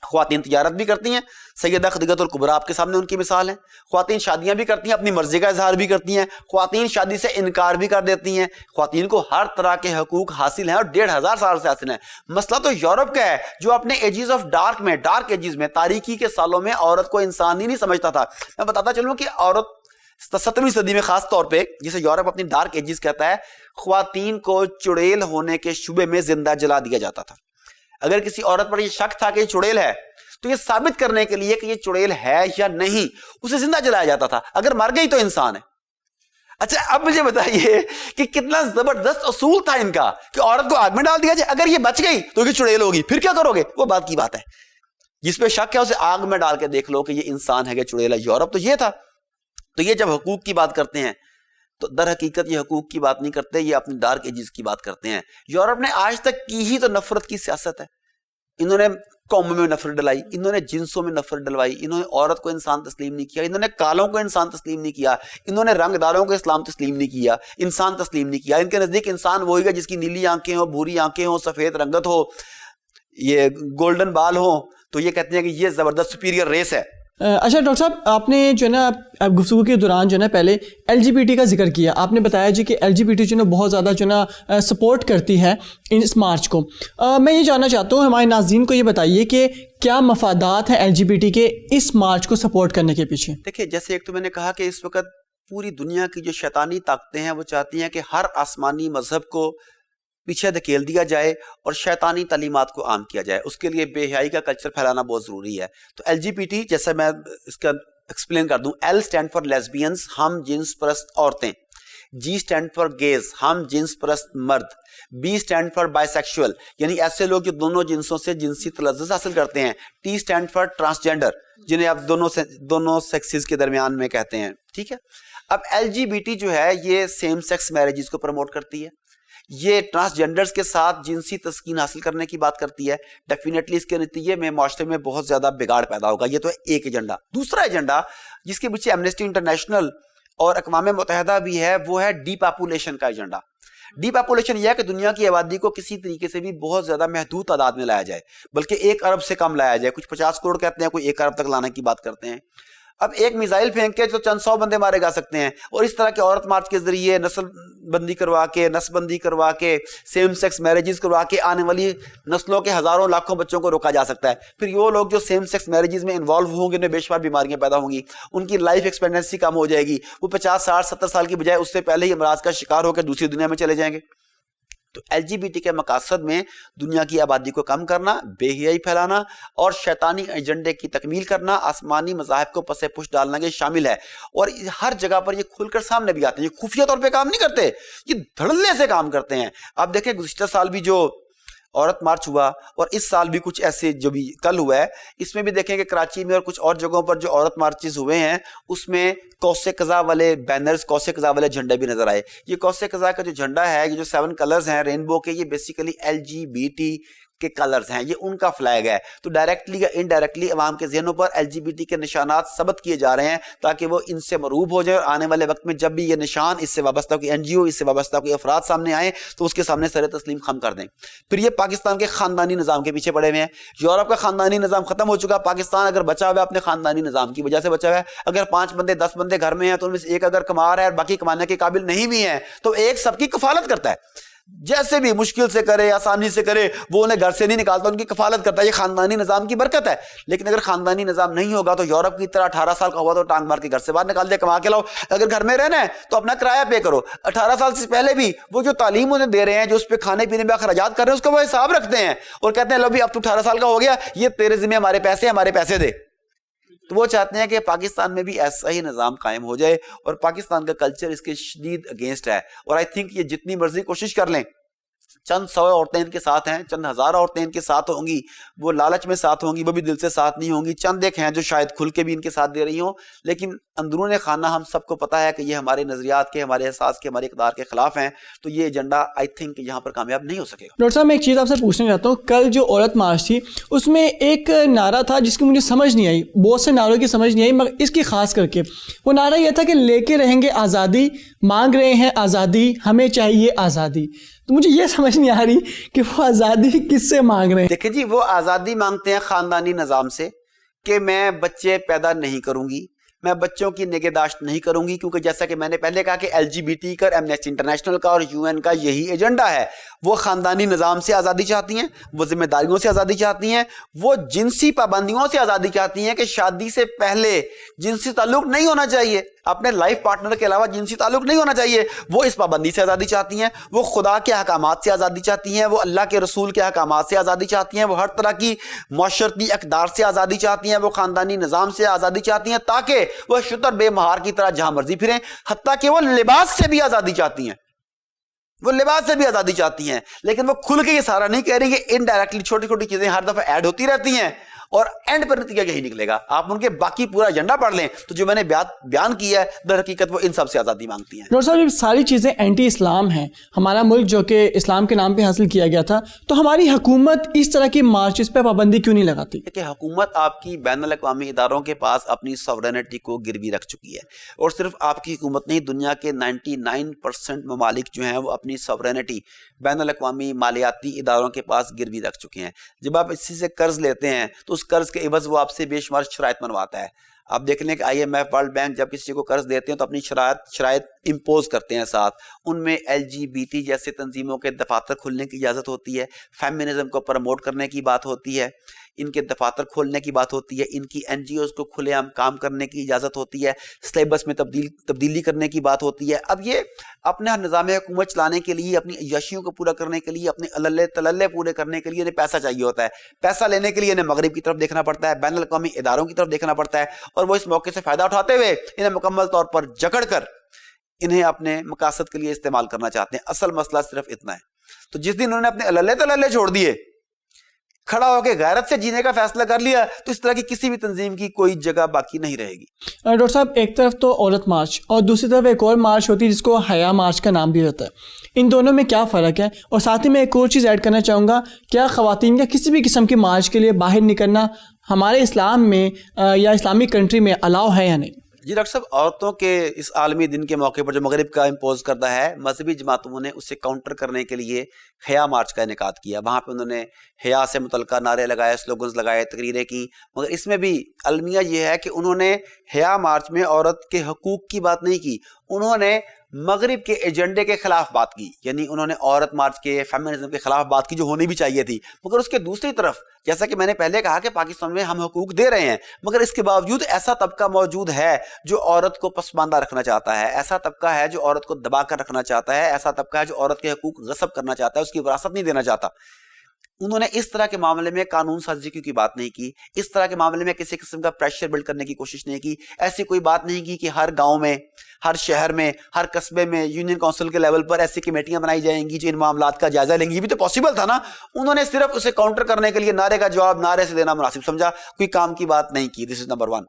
خواتین تجارت بھی کرتی ہیں, سیدہ خدیجہ الکبریٰ آپ کے سامنے ان کی مثال ہے. خواتین شادیاں بھی کرتی ہیں, اپنی مرضی کا اظہار بھی کرتی ہیں, خواتین شادی سے انکار بھی کر دیتی ہیں. خواتین کو ہر طرح کے حقوق حاصل ہیں اور 1500 سال سے حاصل ہیں. مسئلہ تو یورپ کا ہے جو اپنے ایجز آف ڈارک ایجز میں, تاریکی کے سالوں میں عورت کو انسان ہی نہیں سمجھتا تھا. میں بتاتا چلوں کہ عورت 17ویں صدی میں خاص طور پہ, جسے یورپ اپنی ڈارک ایجز کہتا ہے, خواتین کو چڑیل ہونے کے شبے میں زندہ جلا دیا جاتا تھا. اگر کسی عورت پر یہ شک تھا کہ یہ چڑیل ہے تو یہ ثابت کرنے کے لیے کہ یہ چڑیل ہے یا نہیں اسے زندہ جلایا جاتا تھا. اگر مر گئی تو انسان ہے. اچھا اب مجھے بتائیے کہ کتنا زبردست اصول تھا ان کا کہ عورت کو آگ میں ڈال دیا جائے, اگر یہ بچ گئی تو یہ چڑیل ہوگی, پھر کیا کرو گے؟ وہ بات کی بات ہے. جس پہ شک ہے اسے آگ میں ڈال کے دیکھ لو کہ یہ انسان ہے کہ چڑیل ہے. یورپ تو یہ تھا. تو یہ جب حقوق کی بات کرتے ہیں تو در حقیقت یہ حقوق کی بات نہیں کرتے, یہ اپنی ڈارک ایجز کی بات کرتے ہیں. یورپ نے آج تک کی ہی تو نفرت کی سیاست ہے. انہوں نے قوموں میں نفرت ڈلائی, انہوں نے جنسوں میں نفرت ڈلوائی, انہوں نے عورت کو انسان تسلیم نہیں کیا, انہوں نے کالوں کو انسان تسلیم نہیں کیا, انہوں نے رنگ داروں کو اسلام تسلیم نہیں کیا, انسان تسلیم نہیں کیا. ان کے نزدیک انسان وہی ہے جس کی نیلی آنکھیں ہوں, بھوری آنکھیں ہوں, سفید رنگت ہو, یہ گولڈن بال ہوں, تو یہ کہتے ہیں کہ یہ زبردست سپیریئر ریس ہے. اچھا ڈاکٹر صاحب, آپ نے جو ہے نا گفتگو کے دوران جو ہے نا پہلے LGBT کا ذکر کیا. آپ نے بتایا جی کہ LGBT جو ہے نا بہت زیادہ جو ہے نا سپورٹ کرتی ہے اس مارچ کو. میں یہ جاننا چاہتا ہوں, ہمارے ناظرین کو یہ بتائیے کہ کیا مفادات ہیں LGBT کے اس مارچ کو سپورٹ کرنے کے پیچھے؟ دیکھیں, جیسے ایک تو میں نے کہا کہ اس وقت پوری دنیا کی جو شیطانی طاقتیں ہیں وہ چاہتی ہیں کہ ہر آسمانی مذہب کو پیچھے دھکیل دیا جائے اور شیطانی تعلیمات کو عام کیا جائے. اس کے لیے بے حیائی کا کلچر پھیلانا بہت ضروری ہے. تو LGBT, جیسے میں اس کا ایکسپلین کر دوں, L اسٹینڈ فار لیسبینز, ہم جنس پرست عورتیں, G اسٹینڈ فار گیز, ہم جنس پرست مرد, B stand for by sexual, یعنی ایسے لوگ جو دونوں جنسوں سے جنسی تلذذ حاصل کرتے ہیں, T اسٹینڈ فار ٹرانسجینڈر, جنہیں آپ دونوں سیکسز کے درمیان میں کہتے ہیں. ٹھیک ہے. اب LGBT جو ہے یہ سیم سیکس میرجز کو پروموٹ کرتی ہے, یہ ٹرانسجینڈرز کے ساتھ جنسی تسکین حاصل کرنے کی بات کرتی ہے. ڈیفینیٹلی اس کے نتیجے میں معاشرے میں بہت زیادہ بگاڑ پیدا ہوگا. یہ تو ایک ایجنڈا. دوسرا ایجنڈا جس کے پیچھے ایمنسٹی انٹرنیشنل اور اقوام متحدہ بھی ہے وہ ہے ڈی پاپولیشن کا ایجنڈا. ڈی پاپولیشن یہ ہے کہ دنیا کی آبادی کو کسی طریقے سے بھی بہت زیادہ محدود تعداد میں لایا جائے, بلکہ 1 ارب سے کم لایا جائے. کچھ 50 کروڑ کہتے ہیں, کوئی 1 ارب تک لانے کی بات کرتے ہیں. اب ایک میزائل پھینک کے تو چند 100 بندے مارے جا سکتے ہیں, اور اس طرح کے عورت مارچ کے ذریعے نسل بندی کروا کے, نسل بندی کروا کے, سیم سیکس میرجز کروا کے آنے والی نسلوں کے ہزاروں لاکھوں بچوں کو روکا جا سکتا ہے. پھر وہ لوگ جو سیم سیکس میرجز میں انوالو ہوں گے انہیں بے شمار بیماریاں پیدا ہوں گی, ان کی لائف ایکسپیکٹنسی کم ہو جائے گی, وہ 50 60 70 سال کی بجائے اس سے پہلے ہی امراض کا شکار ہو کے دوسری دنیا میں چلے جائیں گے. تو LGBT کے مقاصد میں دنیا کی آبادی کو کم کرنا, بے حیائی پھیلانا اور شیطانی ایجنڈے کی تکمیل کرنا, آسمانی مذاہب کو پس پش ڈالنا یہ شامل ہے. اور ہر جگہ پر یہ کھل کر سامنے بھی آتے ہیں. یہ خفیہ طور پہ کام نہیں کرتے, یہ دھڑلے سے کام کرتے ہیں. آپ دیکھیں گزشتہ سال بھی جو عورت مارچ ہوا اور اس سال بھی کچھ ایسے جو بھی کل ہوا ہے, اس میں بھی دیکھیں کہ کراچی میں اور کچھ اور جگہوں پر جو عورت مارچز ہوئے ہیں اس میں قوس قزح والے بینرز, قوس قزح والے جھنڈے بھی نظر آئے. یہ قوس قزح کا جو جھنڈا ہے, یہ جو 7 کلرز ہیں رینبو کے, یہ بیسیکلی LGBT کے کلرز ہیں, یہ ان کا فلیگ ہے. تو ڈائریکٹلی یا انڈائریکٹلی عوام کے ذہنوں پر LGBT کے نشانات ثبت کیے جا رہے ہیں تاکہ وہ ان سے مرعوب ہو جائے, اور آنے والے وقت میں جب بھی یہ نشان اس سے وابستہ کوئی NGO, اس سے وابستہ کوئی افراد سامنے آئیں تو اس کے سامنے سر تسلیم خم کر دیں. پھر یہ پاکستان کے خاندانی نظام کے پیچھے پڑے ہوئے ہیں. یورپ کا خاندانی نظام ختم ہو چکا, پاکستان اگر بچا ہوا ہے اپنے خاندانی نظام کی وجہ سے بچا ہوا ہے. اگر 5 بندے 10 بندے گھر میں ہیں تو ان میں سے ایک اگر کما رہا ہے اور باقی کمانے کے قابل نہیں بھی ہیں تو ایک سب کی کفالت کرتا ہے, جیسے بھی مشکل سے کرے, آسانی سے کرے, وہ انہیں گھر سے نہیں نکالتا, ان کی کفالت کرتا ہے. یہ خاندانی نظام کی برکت ہے. لیکن اگر خاندانی نظام نہیں ہوگا تو یورپ کی طرح 18 سال کا ہوا تو ٹانگ مار کے گھر سے باہر نکال دے, کما کے لاؤ. اگر گھر میں رہنا ہے تو اپنا کرایہ پے کرو. 18 سال سے پہلے بھی وہ جو تعلیم انہیں دے رہے ہیں, جو اس پہ کھانے پینے پہ اخراجات کر رہے ہیں, اس کا وہ حساب رکھتے ہیں اور کہتے ہیں لو بھی اب تو 18 سال کا ہو گیا, یہ تیرے ذمہ ہمارے پیسے دے. تو وہ چاہتے ہیں کہ پاکستان میں بھی ایسا ہی نظام قائم ہو جائے, اور پاکستان کا کلچر اس کے شدید اگینسٹ ہے. اور آئی تھنک یہ جتنی مرضی کوشش کر لیں چند سو عورتیں ان کے ساتھ ہیں, چند ہزار عورتیں ان کے ساتھ ہوں گی, وہ لالچ میں ساتھ ہوں گی, وہ بھی دل سے ساتھ نہیں ہوں گی, چند ایک ہیں جو شاید کھل کے بھی ان کے ساتھ دے رہی ہوں, لیکن اندرون خانہ ہم سب کو پتا ہے کہ یہ ہمارے نظریات کے, ہمارے احساس کے, ہمارے اقدار کے خلاف ہیں. تو یہ ایجنڈا آئی تھنک یہاں پر کامیاب نہیں ہو سکے گا. ڈاکٹر صاحب میں ایک چیز آپ سے پوچھنا چاہتا ہوں, کل جو عورت مارچ تھی اس میں ایک نعرہ تھا جس کی مجھے سمجھ نہیں آئی, بہت سے نعروں کی سمجھ نہیں آئی, مگر اس کی خاص کر کے وہ نعرہ یہ تھا کہ لے کے رہیں گے آزادی, مانگ رہے ہیں آزادی, ہمیں چاہیے آزادی. تو مجھے یہ سمجھ نہیں آ رہی کہ وہ آزادی کس سے مانگ رہے ہیں. دیکھیں جی, وہ آزادی مانگتے ہیں خاندانی نظام سے کہ میں بچے پیدا نہیں کروں گی, میں بچوں کی نگہداشت نہیں کروں گی, کیونکہ جیسا کہ میں نے پہلے کہا کہ LGBT کا, ایمنسٹی انٹرنیشنل کا اور UN کا یہی ایجنڈا ہے. وہ خاندانی نظام سے آزادی چاہتی ہیں, وہ ذمہ داریوں سے آزادی چاہتی ہیں, وہ جنسی پابندیوں سے آزادی چاہتی ہیں کہ شادی سے پہلے جنسی تعلق نہیں ہونا چاہیے, اپنے لائف پارٹنر کے علاوہ جنسی تعلق نہیں ہونا چاہیے. وہ اس پابندی سے آزادی چاہتی ہیں, وہ خدا کے احکامات سے آزادی چاہتی ہیں, وہ اللہ کے رسول کے احکامات سے آزادی چاہتی ہیں, وہ ہر طرح کی معاشرتی اقدار سے آزادی چاہتی ہیں, وہ خاندانی نظام سے آزادی چاہتی ہیں تاکہ وہ شتر بے مہار کی طرح جہاں مرضی پھریں. حتیٰ کہ وہ لباس سے بھی آزادی چاہتی ہیں, وہ لباس سے بھی آزادی چاہتی ہیں. لیکن وہ کھل کے یہ سارا نہیں کہہ رہی کہ انڈائریکٹلی چھوٹی چھوٹی چیزیں ہر دفعہ ایڈ ہوتی رہتی ہیں اور اینڈ پر نتیجہ یہی نکلے گا. آپ ان کے باقی پورا ایجنڈا پڑھ لیں تو جو میں نے بیان کیا ہے در حقیقت وہ ان سب سے آزادی مانگتی ہیں. ڈاکٹر صاحب یہ ساری چیزیں اینٹی اسلام ہیں, ہمارا ملک جو کہ اسلام کے نام پہ حاصل کیا گیا تھا, تو ہماری حکومت اس طرح کی مارچز پہ پابندی کیوں نہیں لگاتی؟ کہ حکومت آپ کی بین الاقوامی اداروں کے پاس اپنی ساورینٹی کو گروی رکھ چکی ہے, اور صرف آپ کی حکومت نہیں, دنیا کے 99% ممالک جو ہیں وہ اپنی ساورینٹی بین الاقوامی مالیاتی اداروں کے پاس گروی رکھ چکے ہیں. جب آپ اسی سے قرض لیتے ہیں تو اس قرض کے عوض وہ آپ سے بے شمار شرائط منواتا ہے. آپ دیکھ لیں کہ IMF, ورلڈ بینک جب کسی کو قرض دیتے ہیں تو اپنی شرائط امپوز کرتے ہیں ساتھ. ان میں LGBT جیسے تنظیموں کے دفاتر کھلنے کی اجازت ہوتی ہے, فیمنزم کو پروموٹ کرنے کی بات ہوتی ہے, ان کے دفاتر کھولنے کی بات ہوتی ہے, ان کی NGOs کو کھلے عام کام کرنے کی اجازت ہوتی ہے, سلیبس میں تبدیلی کرنے کی بات ہوتی ہے. اب یہ اپنے نظام حکومت چلانے کے لیے, اپنی عیاشیوں کو پورا کرنے کے لیے, اپنے عللے تللے پورے کرنے کے لیے انہیں پیسہ چاہیے ہوتا ہے. پیسہ لینے کے لیے انہیں مغرب کی طرف دیکھنا پڑتا ہے, بین الاقوامی اداروں کی طرف دیکھنا پڑتا ہے, اور وہ اس موقع سے فائدہ اٹھاتے ہوئے انہیں مکمل طور پر جکڑ کر انہیں اپنے مقاصد کے لیے استعمال کرنا چاہتے ہیں. اصل مسئلہ صرف اتنا ہے. تو جس دن انہوں نے اپنے عللے تللے چھوڑ دیے, کھڑا ہو کے غیرت سے جینے کا فیصلہ کر لیا, تو اس طرح کی کسی بھی تنظیم کی کوئی جگہ باقی نہیں رہے گی. ڈاکٹر صاحب ایک طرف تو عورت مارچ اور دوسری طرف ایک اور مارچ ہوتی ہے جس کو حیا مارچ کا نام بھی ہوتا ہے, ان دونوں میں کیا فرق ہے؟ اور ساتھ ہی میں ایک اور چیز ایڈ کرنا چاہوں گا, کیا خواتین کا کسی بھی قسم کی مارچ کے لیے باہر نکلنا ہمارے اسلام میں یا اسلامی کنٹری میں الاؤ ہے یا نہیں؟ جی ڈاکٹر صاحب, عورتوں کے اس عالمی دن کے موقع پر جو مغرب کا امپوز کرتا ہے, مذہبی جماعتوں نے اسے کاؤنٹر کرنے کے لیے حیا مارچ کا انعقاد کیا. وہاں پہ انہوں نے حیا سے متعلقہ نعرے لگائے, سلوگنز لگائے, تقریریں کی. مگر اس میں بھی المیہ یہ ہے کہ انہوں نے حیا مارچ میں عورت کے حقوق کی بات نہیں کی, انہوں نے مغرب کے ایجنڈے کے خلاف بات کی. یعنی انہوں نے عورت مارچ کے, فیمنزم کے خلاف بات کی جو ہونی بھی چاہیے تھی. مگر اس کے دوسری طرف جیسا کہ میں نے پہلے کہا کہ پاکستان میں ہم حقوق دے رہے ہیں, مگر اس کے باوجود ایسا طبقہ موجود ہے جو عورت کو پسماندہ رکھنا چاہتا ہے, ایسا طبقہ ہے جو عورت کو دبا کر رکھنا چاہتا ہے, ایسا طبقہ ہے جو عورت کے حقوق غصب کرنا چاہتا ہے, اس کی وراثت نہیں دینا چاہتا. انہوں نے اس طرح کے معاملے میں قانون سازی کی بات نہیں کی, اس طرح کے معاملے میں کسی قسم کا پریشر بلڈ کرنے کی کوشش نہیں کی. ایسی کوئی بات نہیں کی کہ ہر گاؤں میں, ہر شہر میں, ہر قصبے میں یونین کونسل کے لیول پر ایسی کمیٹیاں بنائی جائیں گی جو ان معاملات کا جائزہ لیں گی. یہ بھی تو پاسبل تھا نا. انہوں نے صرف اسے کاؤنٹر کرنے کے لیے نعرے کا جواب نعرے سے دینا مناسب سمجھا, کوئی کام کی بات نہیں کی. دس از نمبر 1.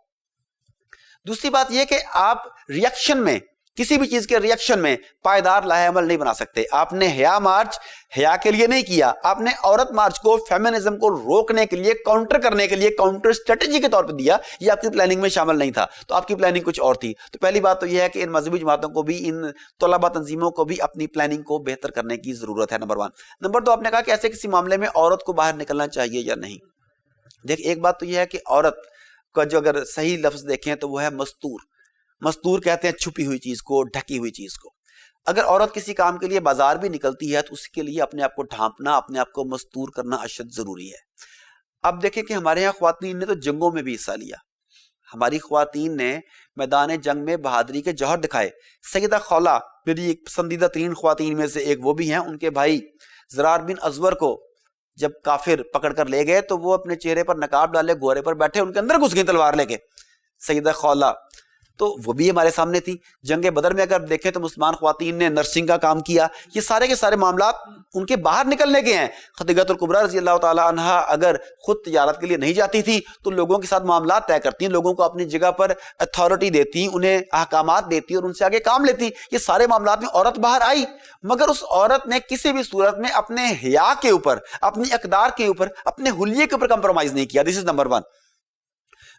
دوسری بات یہ کہ آپ ریئیکشن میں, کسی بھی چیز کے ریئیکشن میں پائیدار لاہے عمل نہیں بنا سکتے. آپ نے حیا مارچ حیا کے لیے نہیں کیا, آپ نے عورت مارچ کو فیمنزم کو روکنے کے لیے, کاؤنٹر کرنے کے لیے کاؤنٹر اسٹریٹجی کے طور پہ دیا. یہ آپ کی پلاننگ میں شامل نہیں تھا, تو آپ کی پلاننگ کچھ اور تھی. تو پہلی بات تو یہ ہے کہ ان مذہبی جماعتوں کو بھی, ان طلباء تنظیموں کو بھی اپنی پلاننگ کو بہتر کرنے کی ضرورت ہے. نمبر 1. نمبر 2, آپ نے کہا کہ ایسے کسی معاملے میں عورت کو باہر نکلنا چاہیے یا نہیں. دیکھ, ایک بات تو یہ ہے کہ عورت کا جو اگر صحیح لفظ دیکھیں تو وہ ہے مستور. مستور کہتے ہیں چھپی ہوئی چیز کو, ڈھکی ہوئی چیز کو. اگر عورت کسی کام کے لیے بازار بھی نکلتی ہے تو اس کے لیے اپنے آپ کو ڈھانپنا, اپنے آپ کو مستور کرنا اشد ضروری ہے. اب دیکھیں کہ ہمارے یہاں خواتین نے تو جنگوں میں بھی حصہ لیا. ہماری خواتین نے میدان جنگ میں بہادری کے جوہر دکھائے. سیدہ خولہ میری ایک پسندیدہ ترین خواتین میں سے ایک وہ بھی ہیں. ان کے بھائی زرار بن ازور کو جب کافر پکڑ کر لے گئے تو وہ اپنے چہرے پر نقاب ڈالے, گھوڑے پر بیٹھے, ان کے اندر گھس گئی تلوار لے کے. سیدہ خولہ تو وہ بھی ہمارے سامنے تھی. جنگ بدر میں اگر دیکھیں تو مسلمان خواتین نے نرسنگ کا کام کیا. یہ سارے کے سارے معاملات ان کے باہر نکلنے کے ہیں. خدیجہ الکبریٰ رضی اللہ تعالیٰ عنہا اگر خود تجارت کے لیے نہیں جاتی تھی تو لوگوں کے ساتھ معاملات طے کرتی ہیں, لوگوں کو اپنی جگہ پر اتھارٹی دیتی, انہیں احکامات دیتی اور ان سے آگے کام لیتی. یہ سارے معاملات میں عورت باہر آئی, مگر اس عورت نے کسی بھی صورت میں اپنے حیا کے اوپر, اپنی اقدار کے اوپر, اپنے حلیے کے اوپر کمپرومائز نہیں کیا. دس از نمبر 1.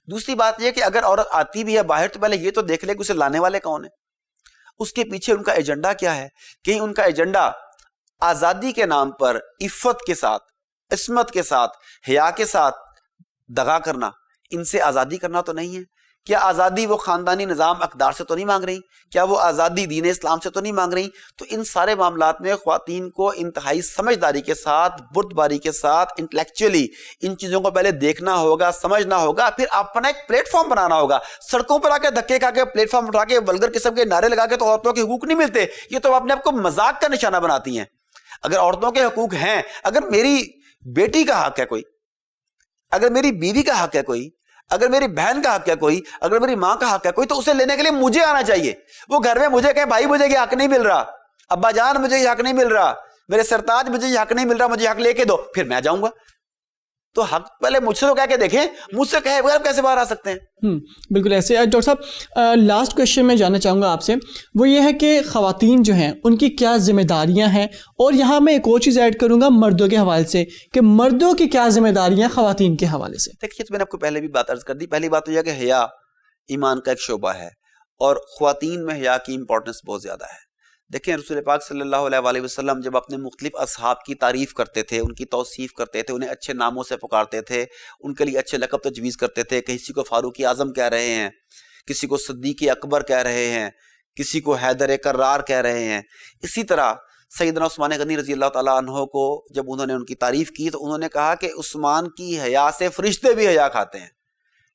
دوسری بات یہ کہ اگر عورت آتی بھی ہے باہر تو پہلے یہ تو دیکھ لے کہ اسے لانے والے کون ہیں, اس کے پیچھے ان کا ایجنڈا کیا ہے. کہیں ان کا ایجنڈا آزادی کے نام پر عفت کے ساتھ, عصمت کے ساتھ, حیا کے ساتھ دغا کرنا, ان سے آزادی کرنا تو نہیں ہے. کیا آزادی وہ خاندانی نظام اقدار سے تو نہیں مانگ رہی, کیا وہ آزادی دین اسلام سے تو نہیں مانگ رہی. تو ان سارے معاملات میں خواتین کو انتہائی سمجھداری کے ساتھ, بردباری کے ساتھ, انٹلیکچولی ان چیزوں کو پہلے دیکھنا ہوگا, سمجھنا ہوگا, پھر اپنا ایک پلیٹ فارم بنانا ہوگا. سڑکوں پر آ کے دھکے کھا کے, پلیٹ فارم اٹھا کے ولگر قسم کے نعرے لگا کے تو عورتوں کے حقوق نہیں ملتے. یہ تو اپنے آپ کو مذاق کا نشانہ بناتی ہیں. اگر عورتوں کے حقوق ہیں, اگر میری بیٹی کا حق ہے کوئی, اگر میری بیوی کا حق ہے کوئی, اگر میری بہن کا حق ہے کوئی, اگر میری ماں کا حق ہے کوئی, تو اسے لینے کے لیے مجھے آنا چاہیے. وہ گھر میں مجھے کہے بھائی مجھے یہ حق نہیں مل رہا, ابا جان مجھے یہ حق نہیں مل رہا, میرے سرتاج مجھے یہ حق نہیں مل رہا, مجھے حق لے کے دو, پھر میں جاؤں گا. تو حق پہلے مجھ سے تو کہہ کے دیکھیں, مجھ سے کہے بغیر کیسے باہر آ سکتے ہیں. بالکل ایسے. ڈاکٹر صاحب لاسٹ کویشچن میں جاننا چاہوں گا آپ سے, وہ یہ ہے کہ خواتین جو ہیں ان کی کیا ذمہ داریاں ہیں, اور یہاں میں ایک اور چیز ایڈ کروں گا مردوں کے حوالے سے کہ مردوں کی کیا ذمہ داریاں خواتین کے حوالے سے. دیکھیے میں نے آپ کو پہلے بھی بات عرض کر دی. پہلی بات تو یہ کہ حیا ایمان کا ایک شعبہ ہے اور خواتین میں حیا کی امپورٹنس بہت زیادہ ہے. دیکھیں رسول پاک صلی اللہ علیہ وسلم جب اپنے مختلف اصحاب کی تعریف کرتے تھے, ان کی توصیف کرتے تھے, انہیں اچھے ناموں سے پکارتے تھے, ان کے لیے اچھے لقب تجویز کرتے تھے. کسی کو فاروق اعظم کہہ رہے ہیں, کسی کو صدیق اکبر کہہ رہے ہیں, کسی کو حیدر کرار کہہ رہے ہیں. اسی طرح سیدنا عثمان غنی رضی اللہ تعالیٰ عنہ کو جب انہوں نے ان کی تعریف کی تو انہوں نے کہا کہ عثمان کی حیا سے فرشتے بھی حیا کھاتے ہیں.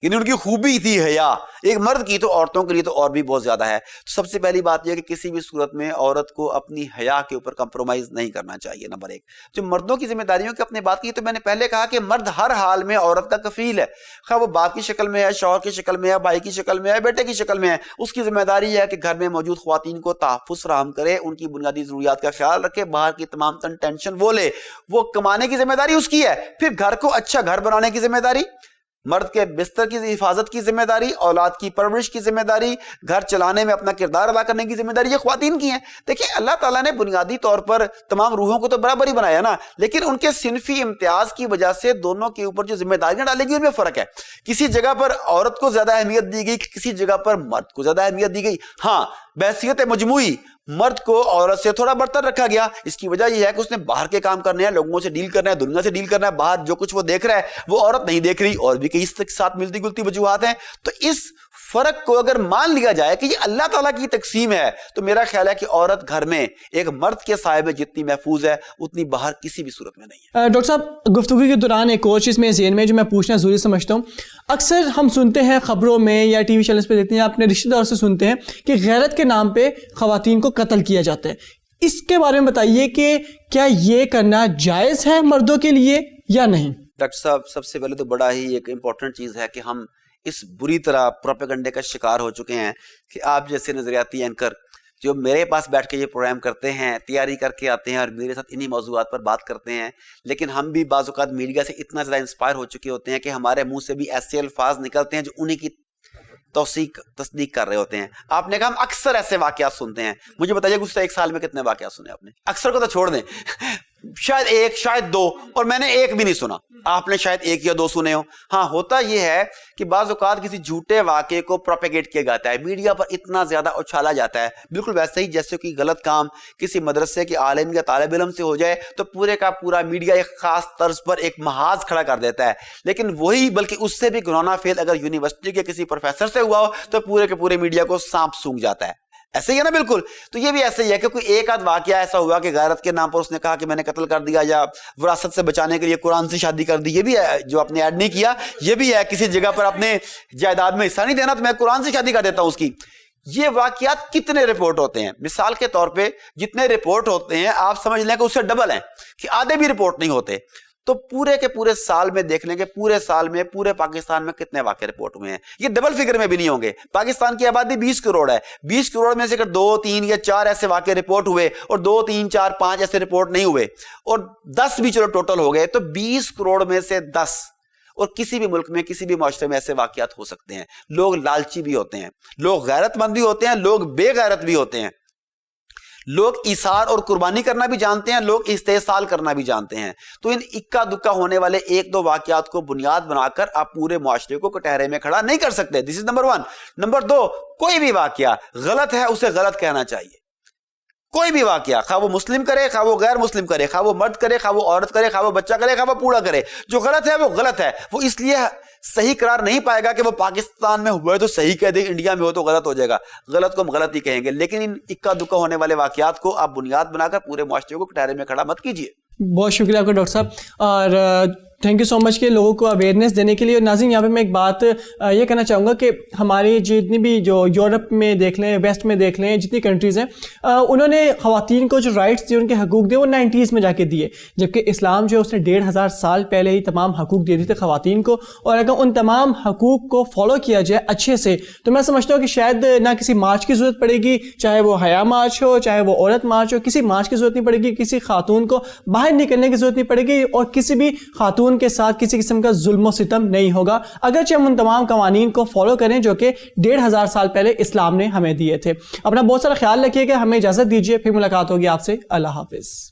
یعنی ان کی خوبی تھی حیا, ایک مرد کی تو عورتوں کے لیے تو اور بھی بہت زیادہ ہے. تو سب سے پہلی بات یہ کہ کسی بھی صورت میں عورت کو اپنی حیا کے اوپر کمپرومائز نہیں کرنا چاہیے. نمبر 1. جو مردوں کی ذمہ داریوں کی اپنے بات کی تو میں نے پہلے کہا کہ مرد ہر حال میں عورت کا کفیل ہے, خواہ وہ باپ کی شکل میں ہے, شوہر کی شکل میں ہے, بھائی کی شکل میں ہے, بیٹے کی شکل میں ہے. اس کی ذمہ داری ہے کہ گھر میں موجود خواتین کو تحفظ فراہم کرے, ان کی بنیادی ضروریات کا خیال رکھے, باہر کی تمام تن ٹینشن وہ لے, وہ کمانے کی ذمہ داری اس کی ہے. پھر گھر کو اچھا گھر بنانے کی ذمہ داری, مرد کے بستر کی حفاظت کی ذمہ داری, اولاد کی پرورش کی ذمہ داری, گھر چلانے میں اپنا کردار ادا کرنے کی ذمہ داری یہ خواتین کی ہیں. دیکھیں اللہ تعالیٰ نے بنیادی طور پر تمام روحوں کو تو برابر ہی بنایا نا, لیکن ان کے صنفی امتیاز کی وجہ سے دونوں کے اوپر جو ذمہ داریاں ڈالے گی ان میں فرق ہے. کسی جگہ پر عورت کو زیادہ اہمیت دی گئی, کسی جگہ پر مرد کو زیادہ اہمیت دی گئی. ہاں بحیثیت مجموعی مرد کو عورت سے تھوڑا برتر رکھا گیا. اس کی وجہ یہ ہے کہ اس نے باہر کے کام کرنے ہیں, لوگوں سے ڈیل کرنا ہے, دنیا سے ڈیل کرنا ہے. باہر جو کچھ وہ دیکھ رہا ہے وہ عورت نہیں دیکھ رہی, اور بھی کئی اس کے ساتھ ملتی جلتی وجوہات ہیں. تو اس فرق کو اگر مان لیا جائے کہ یہ اللہ تعالیٰ کی تقسیم ہے تو میرا خیال ہے کہ عورت گھر میں ایک مرد کے سائے میں جتنی محفوظ ہے اتنی باہر کسی بھی صورت میں نہیں ہے. ڈاکٹر صاحب گفتگو کے دوران ایک اور چیز میں ذہن میں جو میں پوچھنا ضروری سمجھتا ہوں, اکثر ہم سنتے ہیں خبروں میں یا ٹی وی چینلز پہ دیکھتے ہیں, اپنے رشتہ دار سے سنتے ہیں کہ غیرت کے نام پہ خواتین کو قتل کیا جاتا ہے. اس کے بارے میں بتائیے کہ کیا یہ کرنا جائز ہے مردوں کے لیے یا نہیں؟ ڈاکٹر صاحب سب سے پہلے تو بڑا ہی ایک امپورٹنٹ چیز ہے کہ ہم اس بری طرح پروپیگنڈے کا شکار ہو چکے ہیں کہ آپ جیسے نظریاتی اینکر جو میرے پاس بیٹھ کے یہ پروگرام کرتے ہیں, تیاری کر کے آتے ہیں اور میرے ساتھ انہی موضوعات پر بات کرتے ہیں, لیکن ہم بھی بعض اوقات میڈیا سے اتنا زیادہ انسپائر ہو چکے ہوتے ہیں کہ ہمارے منہ سے بھی ایسے الفاظ نکلتے ہیں جو انہی کی تصدیق کر رہے ہوتے ہیں. آپ نے کہا ہم اکثر ایسے واقعات سنتے ہیں. مجھے بتائیے گزشتہ 1 سال میں کتنے واقعات سنے آپ نے؟ اکثر کو تو چھوڑ دیں, شاید 1 شاید 2, اور میں نے ایک بھی نہیں سنا. آپ نے شاید 1 یا 2 سنے ہو. ہاں ہوتا یہ ہے کہ بعض اوقات کسی جھوٹے واقعے کو پروپیگیٹ کیا جاتا ہے, میڈیا پر اتنا زیادہ اچھالا جاتا ہے, بالکل ویسے ہی جیسے کوئی غلط کام کسی مدرسے کے عالم یا طالب علم سے ہو جائے تو پورے کا پورا میڈیا ایک خاص طرز پر ایک محاذ کھڑا کر دیتا ہے. لیکن وہی بلکہ اس سے بھی گناہ فیل اگر یونیورسٹی کے کسی پروفیسر سے ہوا ہو تو پورے کے پورے میڈیا کو سانپ سونگ جاتا ہے. ایسے ہی ہے نا بالکل. تو یہ بھی ایسے ہی ہے کہ کوئی ایک آدھ واقعہ ایسا ہوا کہ غیرت کے نام پر اس نے کہا کہ میں نے قتل کر دیا, یا وراثت سے بچانے کے لیے قرآن سے شادی کر دی, یہ بھی ہے جو آپ نے ایڈ نہیں کیا. یہ بھی ہے کسی جگہ پر اپنے جائیداد میں حصہ نہیں دینا تو میں قرآن سے شادی کر دیتا ہوں اس کی. یہ واقعات کتنے رپورٹ ہوتے ہیں؟ مثال کے طور پہ جتنے رپورٹ ہوتے ہیں آپ سمجھ لیں کہ اس سے ڈبل ہیں, کہ آدھے بھی رپورٹ نہیں ہوتے. تو پورے کے پورے سال میں دیکھ لیں گے پورے سال میں پورے پاکستان میں کتنے واقعے رپورٹ ہوئے ہیں. یہ ڈبل فگر میں بھی نہیں ہوں گے. پاکستان کی آبادی 20 کروڑ ہے, 20 کروڑ میں سے اگر 2, 3 یا 4 ایسے واقعے رپورٹ ہوئے اور 2, 3, 4, 5 ایسے رپورٹ نہیں ہوئے اور 10 بھی چلو ٹوٹل ہو گئے, تو 20 کروڑ میں سے 10. اور کسی بھی ملک میں کسی بھی معاشرے میں ایسے واقعات ہو سکتے ہیں. لوگ لالچی بھی ہوتے ہیں, لوگ غیرت مند بھی ہوتے ہیں, لوگ بے غیرت بھی ہوتے ہیں, لوگ ایثار اور قربانی کرنا بھی جانتے ہیں, لوگ استحصال کرنا بھی جانتے ہیں. تو ان اکا دکا ہونے والے 1-2 واقعات کو بنیاد بنا کر آپ پورے معاشرے کو کٹہرے میں کھڑا نہیں کر سکتے. دس از نمبر 1. نمبر 2, کوئی بھی واقعہ غلط ہے اسے غلط کہنا چاہیے. کوئی بھی واقعہ, خواہ وہ مسلم کرے, خواہ وہ غیر مسلم کرے, خواہ وہ مرد کرے, خواہ وہ عورت کرے, خواہ وہ بچہ کرے, خواہ وہ بوڑھا کرے, جو غلط ہے وہ غلط ہے. وہ اس لیے صحیح قرار نہیں پائے گا کہ وہ پاکستان میں ہوا ہے تو صحیح کہہ دے, انڈیا میں ہو تو غلط ہو جائے گا. غلط کو ہم غلط ہی کہیں گے, لیکن ان اکا دکا ہونے والے واقعات کو آپ بنیاد بنا کر پورے معاشرے کو کٹہرے میں کھڑا مت کیجیے. بہت شکریہ آپ کا ڈاکٹر صاحب, اور تھینک یو سو مچ کہ لوگوں کو اویئرنیس دینے کے لیے. اور ناظرین یہاں پہ میں ایک بات یہ کہنا چاہوں گا کہ ہماری جتنی بھی جو یورپ میں دیکھ لیں, ویسٹ میں دیکھ لیں, جتنی کنٹریز ہیں, انہوں نے خواتین کو جو رائٹس دیے, ان کے حقوق دیے, وہ 90s میں جا کے دیے, جبکہ اسلام جو ہے اس نے 1500 سال پہلے ہی تمام حقوق دے دیے تھے خواتین کو. اور اگر ان تمام حقوق کو فالو کیا جائے اچھے سے, تو میں سمجھتا ہوں کہ شاید نہ کسی مارچ کی ضرورت پڑے گی, چاہے وہ حیا مارچ ہو, چاہے وہ عورت مارچ ہو, کسی مارچ کی ضرورت نہیں پڑے گی, کسی خاتون کو باہر نکلنے کی ضرورت نہیں پڑے گی, اور کسی بھی خاتون کے ساتھ کسی قسم کا ظلم و ستم نہیں ہوگا, اگرچہ ہم ان تمام قوانین کو فالو کریں جو کہ 1500 سال پہلے اسلام نے ہمیں دیے تھے. اپنا بہت سارا خیال رکھیے گا, ہمیں اجازت دیجیے, پھر ملاقات ہوگی آپ سے. اللہ حافظ.